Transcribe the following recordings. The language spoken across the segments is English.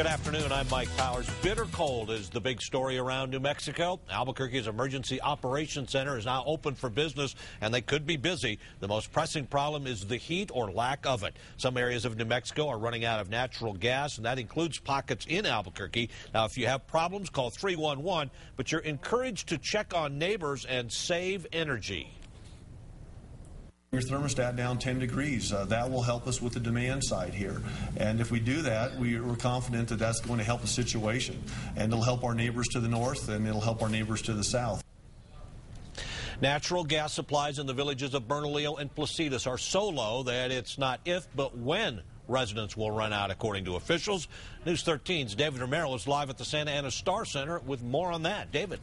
Good afternoon. I'm Mike Powers. Bitter cold is the big story around New Mexico. Albuquerque's Emergency Operations Center is now open for business, and they could be busy. The most pressing problem is the heat or lack of it. Some areas of New Mexico are running out of natural gas, and that includes pockets in Albuquerque. Now, if you have problems, call 311, but you're encouraged to check on neighbors and save energy. Your thermostat down 10 degrees. That will help us with the demand side here. And if we do that, we're confident that that's going to help the situation. And it'll help our neighbors to the north, and it'll help our neighbors to the south. Natural gas supplies in the villages of Bernalillo and Placitas are so low that it's not if, but when residents will run out, according to officials. News 13's David Romero is live at the Santa Ana Star Center with more on that. David.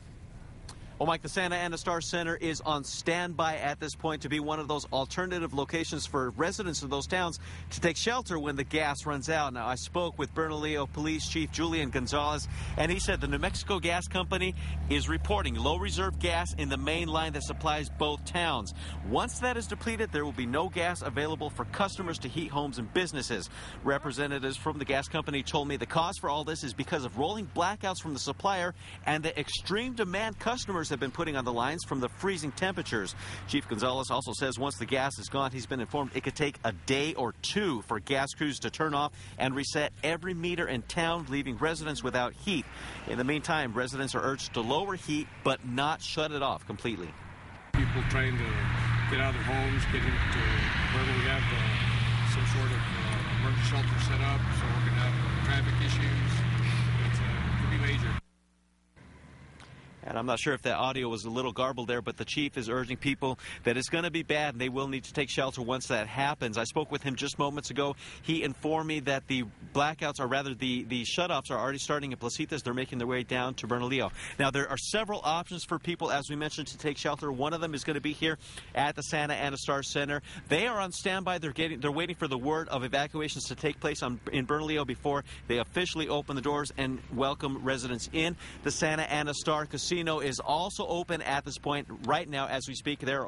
Well, Mike, the Santa Ana Star Center is on standby at this point to be one of those alternative locations for residents of those towns to take shelter when the gas runs out. Now, I spoke with Bernalillo Police Chief Julian Gonzalez, and he said the New Mexico Gas Company is reporting low reserve gas in the main line that supplies both towns. Once that is depleted, there will be no gas available for customers to heat homes and businesses. Representatives from the gas company told me the cause for all this is because of rolling blackouts from the supplier and the extreme demand customers have been putting on the lines from the freezing temperatures. Chief Gonzalez also says once the gas is gone, he's been informed it could take a day or two for gas crews to turn off and reset every meter in town, leaving residents without heat. In the meantime, residents are urged to lower heat but not shut it off completely. People trying to get out of their homes, get into where we have some sort of emergency shelter set up, so we're going to have traffic issues. It could be major. And I'm not sure if that audio was a little garbled there, but the chief is urging people that it's going to be bad and they will need to take shelter once that happens. I spoke with him just moments ago. He informed me that the blackouts, or rather the shutoffs, are already starting in Placitas. They're making their way down to Bernalillo. Now, there are several options for people, as we mentioned, to take shelter. One of them is going to be here at the Santa Ana Star Center. They are on standby. They're waiting for the word of evacuations to take place in Bernalillo before they officially open the doors and welcome residents in. The Santa Ana Star Casino is also open at this point right now as we speak. They're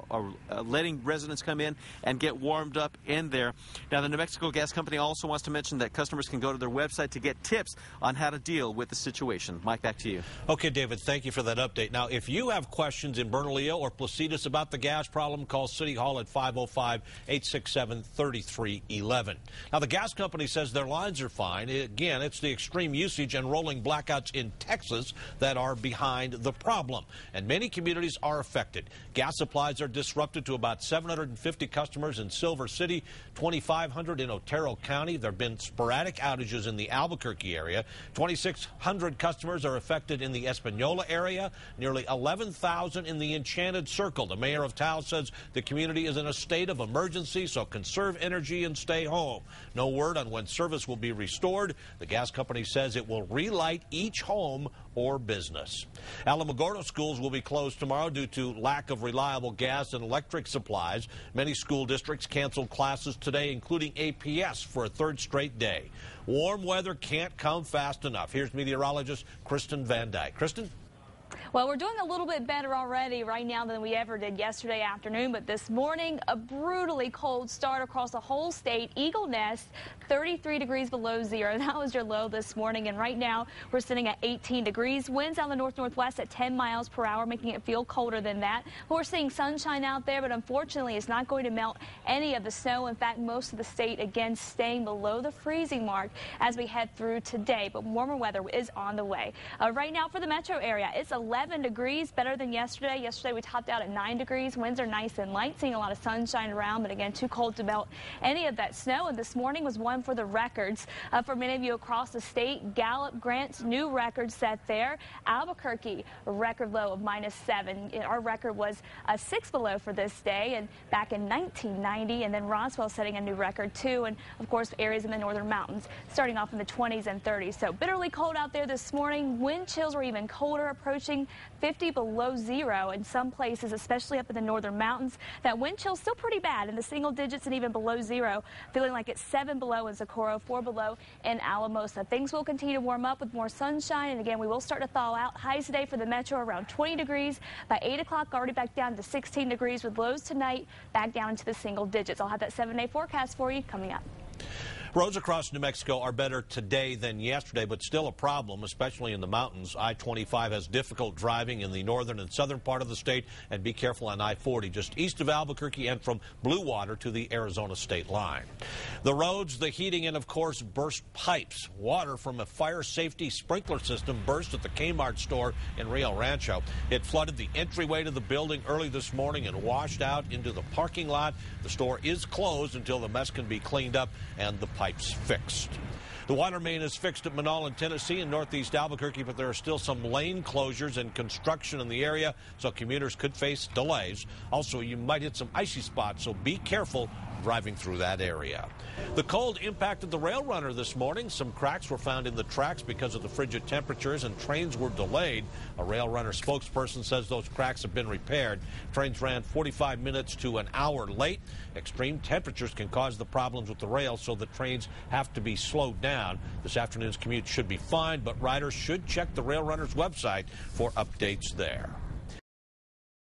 letting residents come in and get warmed up in there. Now, the New Mexico Gas Company also wants to mention that customers can go to their website to get tips on how to deal with the situation. Mike, back to you. Okay, David, thank you for that update. Now, if you have questions in Bernalillo or Placitas about the gas problem, call City Hall at 505-867-3311. Now, the gas company says their lines are fine. Again, it's the extreme usage and rolling blackouts in Texas that are behind the problem, and many communities are affected. Gas supplies are disrupted to about 750 customers in Silver City, 2,500 in Otero County. There have been sporadic outages in the Albuquerque area. 2,600 customers are affected in the Espanola area, nearly 11,000 in the Enchanted Circle. The mayor of Taos says the community is in a state of emergency, so conserve energy and stay home. No word on when service will be restored. The gas company says it will relight each home or business. Alamogordo schools will be closed tomorrow due to lack of reliable gas and electric supplies. Many school districts canceled classes today, including APS, for a third straight day. Warm weather can't come fast enough. Here's meteorologist Kristen Van Dyke. Kristen? Well, we're doing a little bit better already right now than we ever did yesterday afternoon, but this morning, a brutally cold start across the whole state. Eagle Nest, 33 degrees below zero. That was your low this morning, and right now we're sitting at 18 degrees. Winds out the north-northwest at 10 miles per hour, making it feel colder than that. We're seeing sunshine out there, but unfortunately it's not going to melt any of the snow. In fact, most of the state, again, staying below the freezing mark as we head through today, but warmer weather is on the way. Right now for the metro area, it's 11 degrees, better than yesterday. Yesterday we topped out at 9 degrees. Winds are nice and light, seeing a lot of sunshine around, but again, too cold to melt any of that snow. And this morning was one for the records for many of you across the state. Gallup grants new records set there. Albuquerque, a record low of -7. Our record was 6 below for this day, and back in 1990. And then Roswell setting a new record too, and of course areas in the northern mountains starting off in the 20s and 30s. So bitterly cold out there this morning. Wind chills were even colder, approaching 50 below zero in some places, especially up in the northern mountains. That wind chill still pretty bad in the single digits and even below zero, feeling like it's 7 below in Socorro, 4 below in Alamosa. Things will continue to warm up with more sunshine, and again, we will start to thaw out. Highs today for the metro around 20 degrees. By 8 o'clock, already back down to 16 degrees with lows tonight back down into the single digits. I'll have that 7-day forecast for you coming up. Roads across New Mexico are better today than yesterday, but still a problem, especially in the mountains. I-25 has difficult driving in the northern and southern part of the state, and be careful on I-40 just east of Albuquerque and from Blue Water to the Arizona state line. The roads, the heating, and of course burst pipes. Water from a fire safety sprinkler system burst at the Kmart store in Rio Rancho. It flooded the entryway to the building early this morning and washed out into the parking lot. The store is closed until the mess can be cleaned up and the pipes fixed. The water main is fixed at Manal, Tennessee, and northeast Albuquerque, but there are still some lane closures and construction in the area, so commuters could face delays. Also, you might hit some icy spots, so be careful driving through that area. The cold impacted the rail runner this morning. Some cracks were found in the tracks because of the frigid temperatures, and trains were delayed. A rail runner spokesperson says those cracks have been repaired. Trains ran 45 minutes to an hour late. Extreme temperatures can cause the problems with the rail, so the trains have to be slowed down. This afternoon's commute should be fine, but riders should check the rail runner's website for updates there.